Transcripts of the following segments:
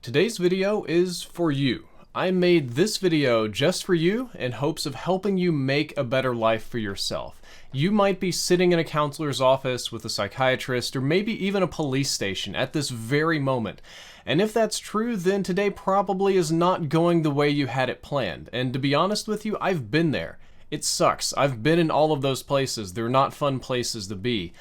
Today's video is for you. I made this video just for you in hopes of helping you make a better life for yourself. You might be sitting in a counselor's office with a psychiatrist or maybe even a police station at this very moment. And if that's true, then today probably is not going the way you had it planned. And to be honest with you, I've been there. It sucks. I've been in all of those places. They're not fun places to be.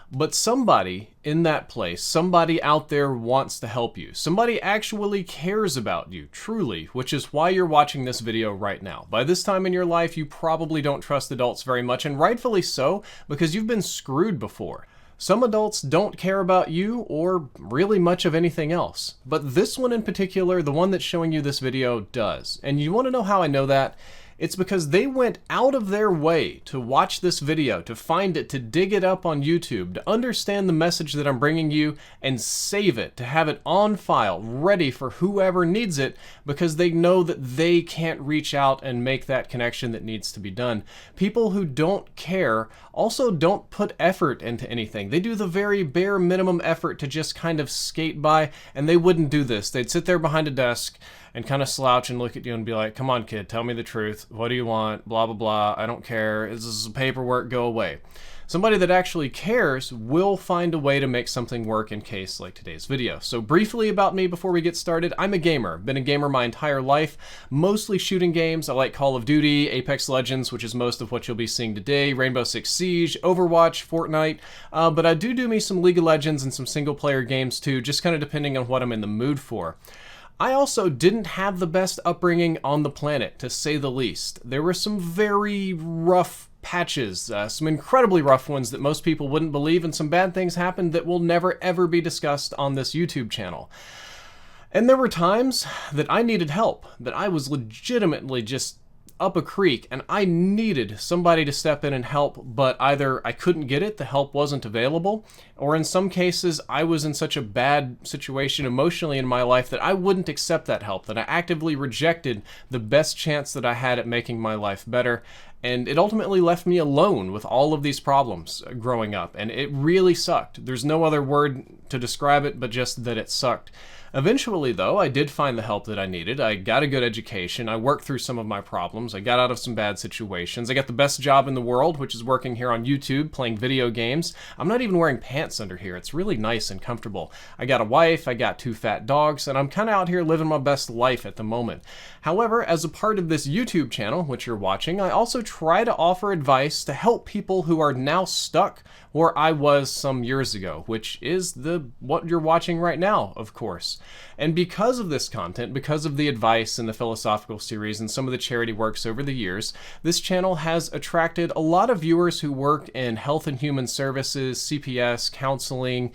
But somebody in that place, somebody out there wants to help you. Somebody actually cares about you, truly, which is why you're watching this video right now. By this time in your life, you probably don't trust adults very much, and rightfully so, because you've been screwed before. Some adults don't care about you or really much of anything else. But this one in particular, the one that's showing you this video, does. And you want to know how I know that? It's because they went out of their way to watch this video, to find it, to dig it up on YouTube, to understand the message that I'm bringing you and save it, to have it on file, ready for whoever needs it, because they know that they can't reach out and make that connection that needs to be done. People who don't care also don't put effort into anything. They do the very bare minimum effort to just kind of skate by, and they wouldn't do this. They'd sit there behind a desk and kind of slouch and look at you and be like, come on kid, tell me the truth. What do you want? Blah, blah, blah. I don't care. This is paperwork. Go away. Somebody that actually cares will find a way to make something work in case like today's video. So briefly about me before we get started, I'm a gamer. Been a gamer my entire life, mostly shooting games. I like Call of Duty, Apex Legends, which is most of what you'll be seeing today, Rainbow Six Siege, Overwatch, Fortnite, but I do me some League of Legends and some single player games too, just kind of depending on what I'm in the mood for. I also didn't have the best upbringing on the planet, to say the least. There were some very rough patches, some incredibly rough ones that most people wouldn't believe, and some bad things happened that will never ever be discussed on this YouTube channel. And there were times that I needed help, that I was legitimately just up a creek and I needed somebody to step in and help, but either I couldn't get it, the help wasn't available, or in some cases I was in such a bad situation emotionally in my life that I wouldn't accept that help, that I actively rejected the best chance that I had at making my life better. And it ultimately left me alone with all of these problems growing up, and it really sucked. There's no other word to describe it but just that it sucked. Eventually, though, I did find the help that I needed. I got a good education. I worked through some of my problems. I got out of some bad situations. I got the best job in the world, which is working here on YouTube, playing video games. I'm not even wearing pants under here. It's really nice and comfortable. I got a wife, I got 2 fat dogs, and I'm kind of out here living my best life at the moment. However, as a part of this YouTube channel, which you're watching, I also try to offer advice to help people who are now stuck where I was some years ago, which is what you're watching right now, of course. And because of this content, because of the advice and the philosophical series and some of the charity works over the years, this channel has attracted a lot of viewers who work in health and human services, CPS, counseling,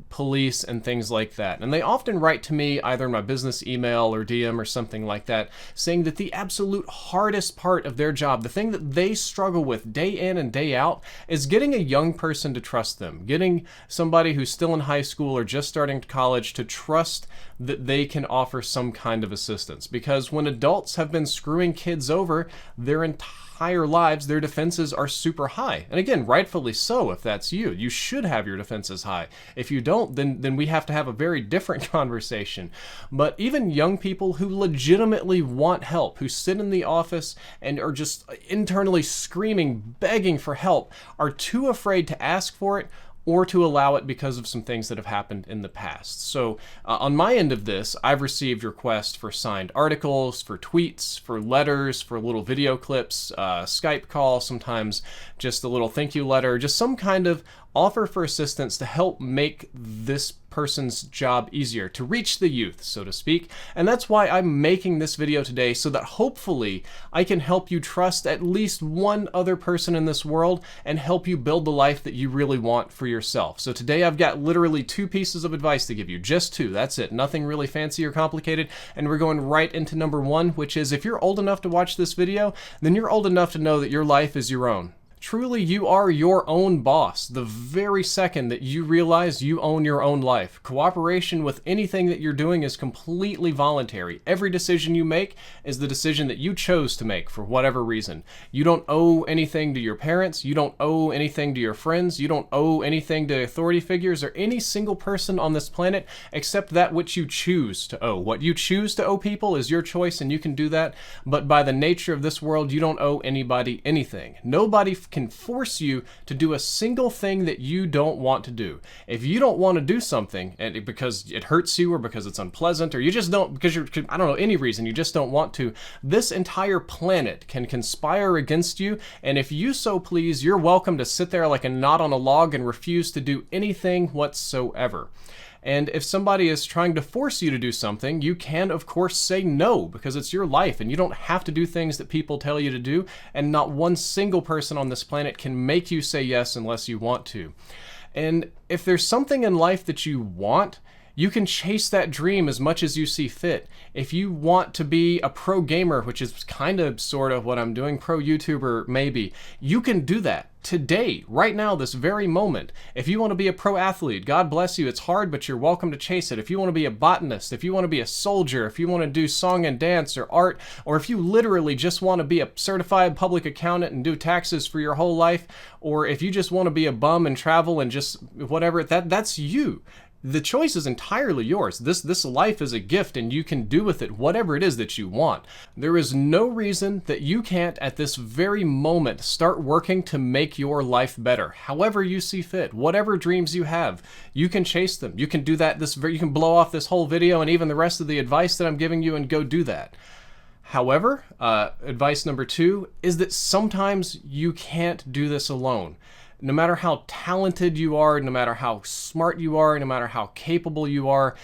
police, and things like that. And they often write to me either in my business email or DM or something like that, saying that the absolute hardest part of their job, the thing that they struggle with day in and day out, is getting a young person to trust them, getting somebody who's still in high school or just starting college to trust that they can offer some kind of assistance. Because when adults have been screwing kids over their entire lives, their defenses are super high. And again, rightfully so if that's you. You should have your defenses high. If you don't, then we have to have a very different conversation. But even young people who legitimately want help, who sit in the office and are just internally screaming, begging for help, are too afraid to ask for it or to allow it because of some things that have happened in the past. So on my end of this, I've received requests for signed articles, for tweets, for letters, for little video clips, Skype calls, sometimes just a little thank you letter, just some kind of offer for assistance to help make this person's job easier, to reach the youth, so to speak. And that's why I'm making this video today, so that hopefully I can help you trust at least one other person in this world and help you build the life that you really want for yourself. So today I've got literally 2 pieces of advice to give you, just 2, that's it, nothing really fancy or complicated. And we're going right into number 1, which is if you're old enough to watch this video, then you're old enough to know that your life is your own. Truly, you are your own boss the very second that you realize you own your own life. Cooperation with anything that you're doing is completely voluntary. Every decision you make is the decision that you chose to make for whatever reason. You don't owe anything to your parents. You don't owe anything to your friends. You don't owe anything to authority figures or any single person on this planet except that which you choose to owe. What you choose to owe people is your choice, and you can do that. But by the nature of this world, you don't owe anybody anything. Nobody can force you to do a single thing that you don't want to do. If you don't want to do something and because it hurts you or because it's unpleasant or you just don't, because you're, I don't know, any reason you just don't want to, this entire planet can conspire against you. And if you so please, you're welcome to sit there like a knot on a log and refuse to do anything whatsoever. And if somebody is trying to force you to do something, you can, of course, say no, because it's your life and you don't have to do things that people tell you to do, and not one single person on this planet can make you say yes unless you want to. And if there's something in life that you want, you can chase that dream as much as you see fit. If you want to be a pro gamer, which is kind of sort of what I'm doing, pro YouTuber maybe, you can do that today, right now, this very moment. If you want to be a pro athlete, God bless you, it's hard, but you're welcome to chase it. If you want to be a botanist, if you want to be a soldier, if you want to do song and dance or art, or if you literally just want to be a certified public accountant and do taxes for your whole life, or if you just want to be a bum and travel and just whatever, that's you. The choice is entirely yours. This life is a gift, and you can do with it whatever it is that you want. There is no reason that you can't, at this very moment, start working to make your life better. However you see fit, whatever dreams you have, you can chase them. You can do that. You can blow off this whole video and even the rest of the advice that I'm giving you and go do that. However, advice number 2 is that sometimes you can't do this alone. No matter how talented you are, no matter how smart you are, no matter how capable you are,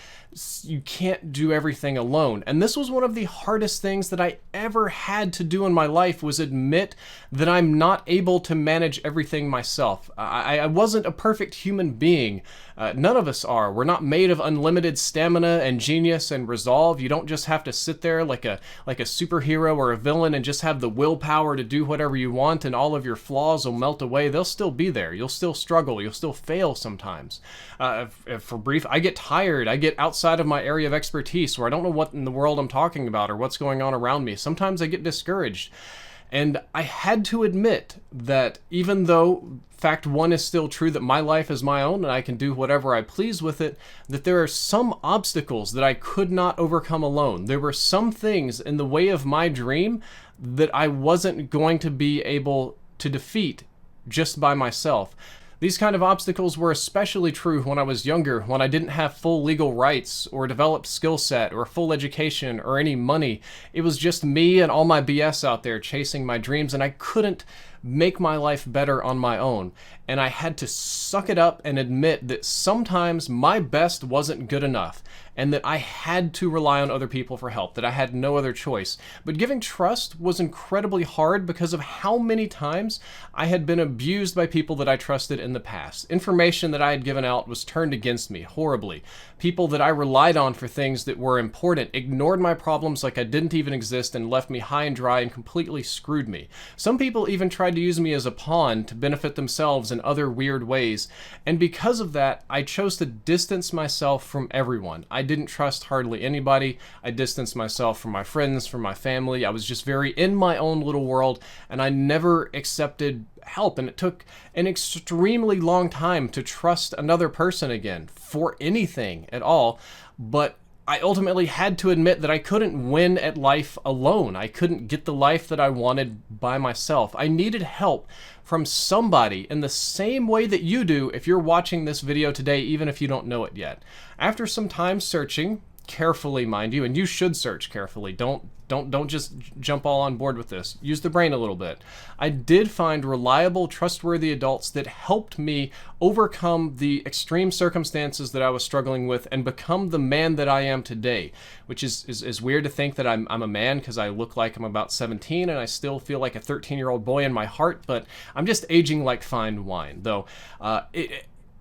you can't do everything alone. And this was one of the hardest things that I ever had to do in my life, was admit that I'm not able to manage everything myself. I wasn't a perfect human being. None of us are. We're not made of unlimited stamina and genius and resolve. You don't just have to sit there like a superhero or a villain and just have the willpower to do whatever you want and all of your flaws will melt away. They'll still be there. You'll still struggle. You'll still fail sometimes. For brief, I get tired. I get outside of my area of expertise where I don't know what in the world I'm talking about or what's going on around me. Sometimes I get discouraged. And I had to admit that even though fact 1 is still true, that my life is my own and I can do whatever I please with it, that there are some obstacles that I could not overcome alone. There were some things in the way of my dream that I wasn't going to be able to defeat just by myself. These kind of obstacles were especially true when I was younger, when I didn't have full legal rights or developed skill set or full education or any money. It was just me and all my BS out there chasing my dreams, and I couldn't make my life better on my own. And I had to suck it up and admit that sometimes my best wasn't good enough and that I had to rely on other people for help, that I had no other choice. But giving trust was incredibly hard because of how many times I had been abused by people that I trusted in the past. Information that I had given out was turned against me horribly. People that I relied on for things that were important ignored my problems like I didn't even exist and left me high and dry and completely screwed me. Some people even tried to use me as a pawn to benefit themselves in other weird ways. And because of that, I chose to distance myself from everyone. I didn't trust hardly anybody. I distanced myself from my friends, from my family. I was just very in my own little world, and I never accepted help. And it took an extremely long time to trust another person again for anything at all. But I ultimately had to admit that I couldn't win at life alone. I couldn't get the life that I wanted by myself. I needed help from somebody in the same way that you do if you're watching this video today, even if you don't know it yet. After some time searching, carefully mind you, and you should search carefully, don't just jump all on board with this. Use the brain a little bit. I did find reliable, trustworthy adults that helped me overcome the extreme circumstances that I was struggling with and become the man that I am today, which is weird to think that I'm a man because I look like I'm about 17 and I still feel like a 13-year-old boy in my heart, but I'm just aging like fine wine, though.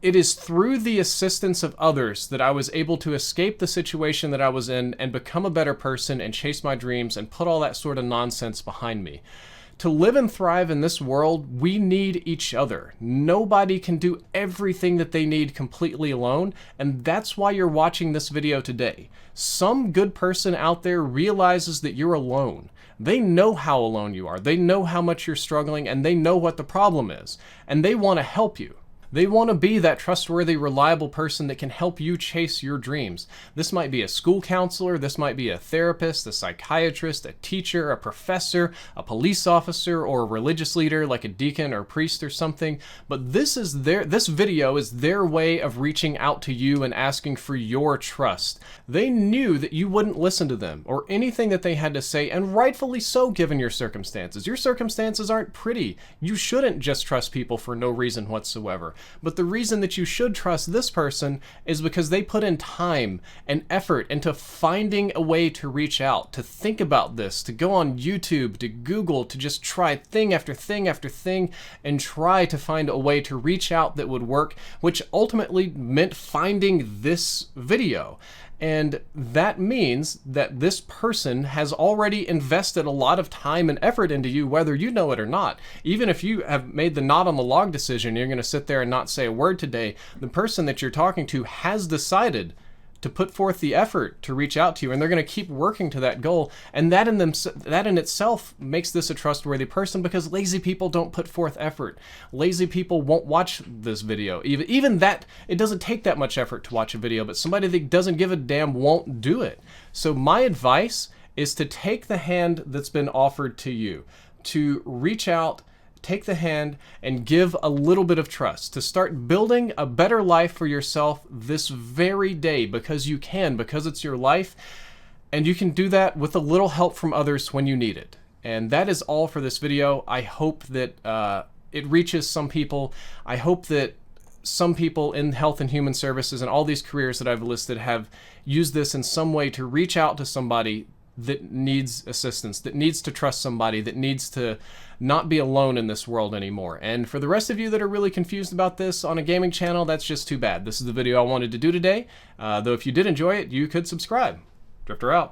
It is through the assistance of others that I was able to escape the situation that I was in and become a better person and chase my dreams and put all that sort of nonsense behind me. To live and thrive in this world, we need each other. Nobody can do everything that they need completely alone, and that's why you're watching this video today. Some good person out there realizes that you're alone. They know how alone you are. They know how much you're struggling, and they know what the problem is, and they want to help you. They want to be that trustworthy, reliable person that can help you chase your dreams. This might be a school counselor, this might be a therapist, a psychiatrist, a teacher, a professor, a police officer, or a religious leader like a deacon or priest or something. But this video is their way of reaching out to you and asking for your trust. They knew that you wouldn't listen to them or anything that they had to say, and rightfully so given your circumstances. Your circumstances aren't pretty. You shouldn't just trust people for no reason whatsoever. But the reason that you should trust this person is because they put in time and effort into finding a way to reach out, to think about this, to go on YouTube, to Google, to just try thing after thing after thing and try to find a way to reach out that would work, which ultimately meant finding this video. And that means that this person has already invested a lot of time and effort into you, whether you know it or not. Even if you have made the not on the log decision, you're going to sit there and not say a word today, the person that you're talking to has decided to put forth the effort to reach out to you, and they're going to keep working to that goal. And that in itself makes this a trustworthy person, because lazy people don't put forth effort. Lazy people won't watch this video. Even that, it doesn't take that much effort to watch a video, but somebody that doesn't give a damn won't do it. So my advice is to take the hand that's been offered to you, to reach out, take the hand, and give a little bit of trust, to start building a better life for yourself this very day, because you can, because it's your life, and you can do that with a little help from others when you need it. And that is all for this video. I hope that it reaches some people. I hope that some people in health and human services and all these careers that I've listed have used this in some way to reach out to somebody that needs assistance, that needs to trust somebody, that needs to not be alone in this world anymore. And for the rest of you that are really confused about this on a gaming channel, that's just too bad. This is the video I wanted to do today. Though if you did enjoy it, you could subscribe. Drifter out.